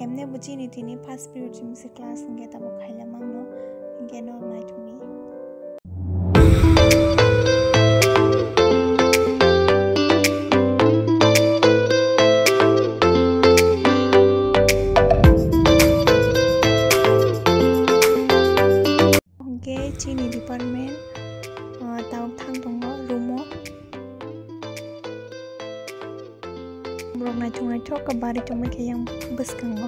Emne buji ni tini first period jimse class nge tabo khaila mangno nge no night ni. Nge chini department tau thang tongo rumo. Brok na chungai chok ka bari chumai ke yang bus kango.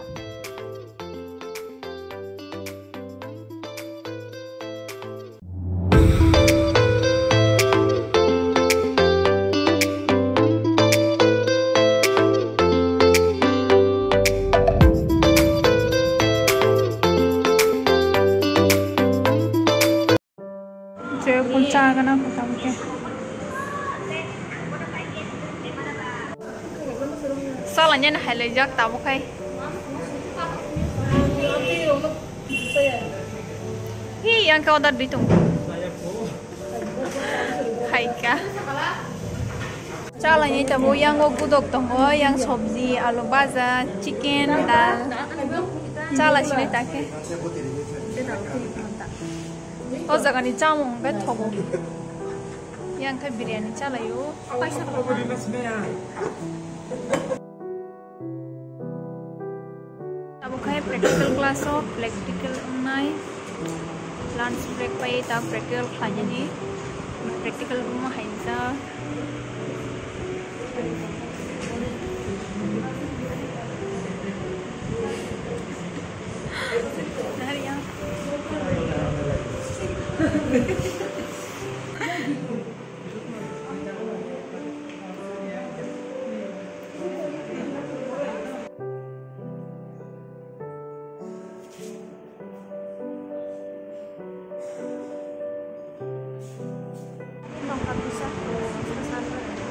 Je punca kana putam ke. Soalnya nah lejak tahu kai. Hi yang kau order di tu. Hai ka. Soalnya tahu yang kau gudok tu yang sabzi, alu baza, chicken, dal. Soalnya sini tak ke. Oh jangan ni jamu ke thobo. Yang ke biryani soalnya yo. Practical class of practical knife lunch break pai ta practical khanya ni practical ma hainsa nariya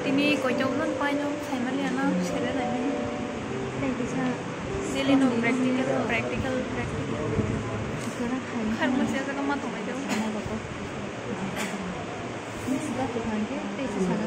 ini kocok non panjang saya malah na saya dah ni bisa selino practical kan masih ada kemana tu macam mana tu ini sudah tuhan ke itu sana